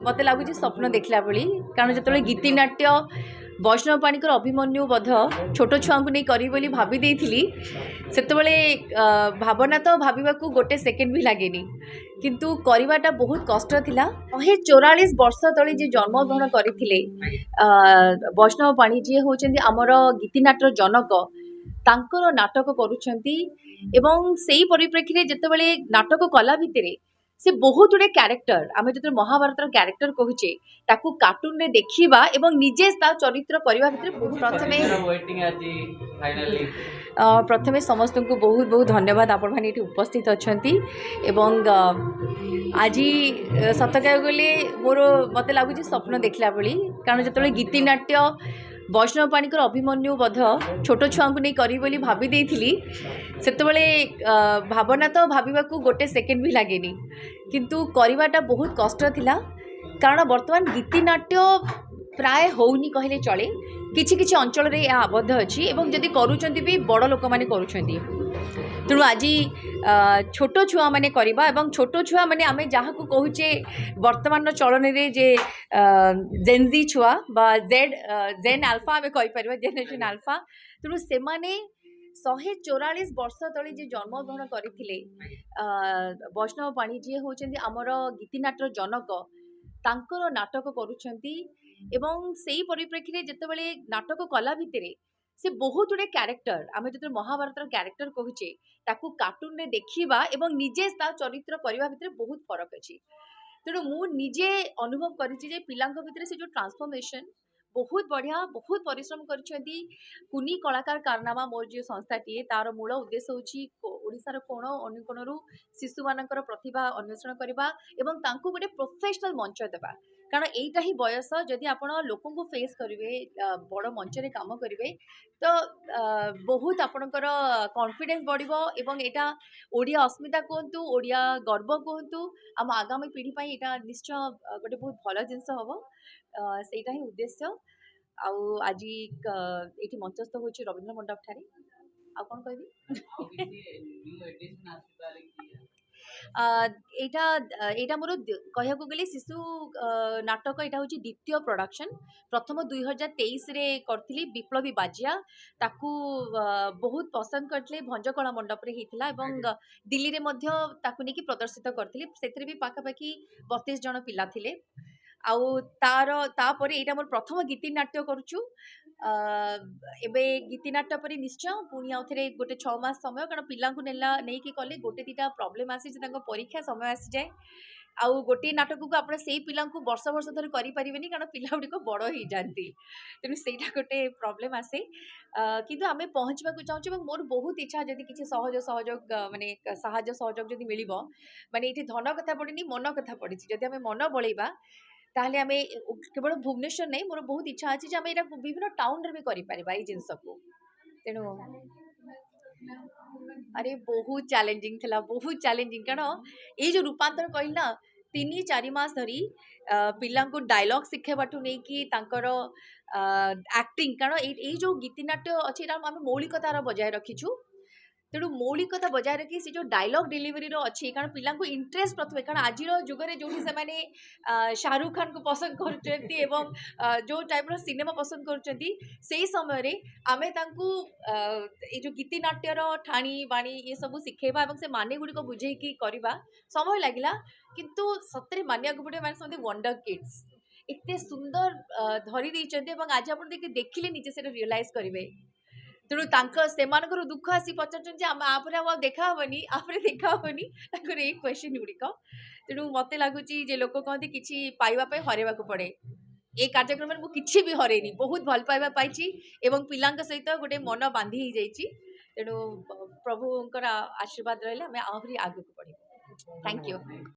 मत लगुच स्वप्न देखला भली कारण जो गीतिनाट्य वैष्णव पाणीकर अभिमन्यु बध छोट छुआ को नहीं करी बोली भाभी देइथिली सेतबेले भावना तो भाविबा को गोटे सेकेंड भी लागेनी किंतु करिवाटा बहुत कष्ट थिला 144 वर्ष तले जे जन्मग्रहण करथिले वैष्णव पाणी जी होचंदी हमर गीतिनाट्यर जनक तांकर नाटक करूछंती एवं सेही परिप्रेक्षी रे जेतेबेले नाटक कला भितरे से बहुत गुड़े क्यारेक्टर आम जो महाभारत क्यारेक्टर कहूचे ताकू कार्टून रे देखिबा एवं निजे चरित्र करबा भितर प्रथमे समस्त को बहुत बहुत धन्यवाद आपण माने उपस्थित अछंती एवं आज सत कह गले मोर मत लगुच स्वप्न देखला भली कारण जो गीतिनाट्य वैष्णव पाणीकर अभिमन्यु बध छोट छुआ को नहीं करी बोली भाभी देइथिली सेतबेले भावना तो भाविबा को गोटे सेकेंड भी लागेनी किंतु करिवाटा बहुत कष्ट थिला कारण वर्तमान गीतिनाट्य प्राय होउनी कहले चले किछि किछि अंचल रे आबद्ध अछि एवं जदि करूचंती भी बड़ लोक माने करूचंती तेणु आज छोट छुआ मैंने करवा एवं छोट छुआ मैंने आम जहाँ को कहूचे वर्तमान चलन रे जे जेनजी छुआ बा जेन आल्फा आम कहीपर जेनेरेशन आल्फा तेणु से 144 वर्ष तले जे जन्मग्रहण करथिले वैष्णव पाणी जी होचंदी हमर गीतिनाट्यर जनक तांकर नाटक करूछंती एवं सेही परिप्रेक्षी रे जेतेबेले नाटक कला भितरे से बहुत गुड़े क्यारेक्टर आम जो महाभारत क्यारेक्टर कहूचे ताकू कार्टून रे देखिबा एवं निजे चरित्र करबा भितर बहुत फरक अछि तेणु मु निजे अनुभव करिछि जे पिलांक भितर से जो ट्रांसफॉर्मेशन बहुत बढ़िया बहुत परिश्रम करिसेंती कुनी कलाकार कारनामा मोर जो संस्थाटी तार मूल उद्देश्य होछि ओडिसार कोण अनुकोणरू शिशु मानकर प्रतिभा अन्वेषण करबा एवं तांको गोटे प्रोफेशनल मंच देबा कारण एटा ही बयस जदि आपण लोक को फेस करेंगे बड़ मंच रे काम करेंगे तो बहुत आपणकर कॉन्फिडेंस बढ़िबो एवं एटा ओडिया अस्मिता कहतु ओडिया गर्व कहतु आम आगामी पीढ़ी पाई एटा निश्चय गोटे बहुत भल जिनस हम सेटा ही उद्देश्य आउ आज ये मंचस्थ होची रवींद्र मंडप ठारे आ कौन कहबी एटा मोर कह गले शिशु नाटक यहाँ हूँ द्वितीय प्रोडक्शन प्रथम 2023 रे करथिली विप्लवी बाजिया ताकू बहुत पसंद करथिले भंजकला मंडप रे हिथिला एवं दिल्ली रे मध्य ताकू नेकी प्रदर्शित करथिली सेतरे भी पाखापाखि 32 जन पिला थिले आउ तापर एटा मोर प्रथम गीतिनाट्य करूछु एबे गीतिनाट्य पर निश्चय पुणी आउ थे गोटे 6 मास समय कारण पिला नेला नहीं कि कले गोटे दीटा प्रॉब्लम आसी परीक्षा समय आसी जाए आउ गोटे नाटक को आप पिला वर्ष वर्ष धर करें कारण पिला गुड़िक बड़ हो जाती तेणु से गोटे प्रॉब्लम आसे किंतु आम पहुँचवा चाहूँ मोर बहुत इच्छा जदि किसी सहज सहयोग माने साहाय्य सहयोग जदि मिल माने ये धन कथा पड़नी मन कथा पड़ी जदि आम मन बलैबा ताहले आमे केवल भुवनेश्वर नहीं मोर बहुत इच्छा अच्छी आम यहाँ विभिन्न टाउन रे भी करें ये जिनस को तेणु अरे बहुत चैलेंजिंग थिला बहुत चैलेंजिंग कारण ये जो रूपांतर कहल ना 3-4 मास धरी पिला को डायलॉग शिखेबाठू नहीं कि तांकर एक्टिंग कारण ये जो गीतिनाट्य अच्छी आम मौलिकतार बजाय रखीचु तेणु मौलिकता बजाय रखी से जो डायलॉग डिलीवरी अच्छी कारण पिला इंटरेस्ट प्रथम कारण आज जुगे जो से शाहरुख खान को पसंद कर जो टाइप सिनेमा पसंद कर समय आमे जो गीतिनाट्यर ठाणी बाणी ये सब शिखेबा से माने गुड़िक बुझेकी करवा समय लगिला किंतु सतरे मानिया पड़े माने वंडर किड्स एते सुंदर धरी देइचंती आज आप देखिले निजे से रियलाइज करेंगे तेणु से दुख आसी पचार देखा हेनी क्वेश्चन गुड़िक तेणु मत लगुच लोक कहते कि पाइबा हरवा पड़े ये कार्यक्रम में मुझे भी हरैनी बहुत भल पाइबा पाई एवं पिला सहित गोटे मन बांधी हो जाइए तेणु प्रभुंकर आशीर्वाद रहा आम आहरी आगे बढ़े थैंक यू।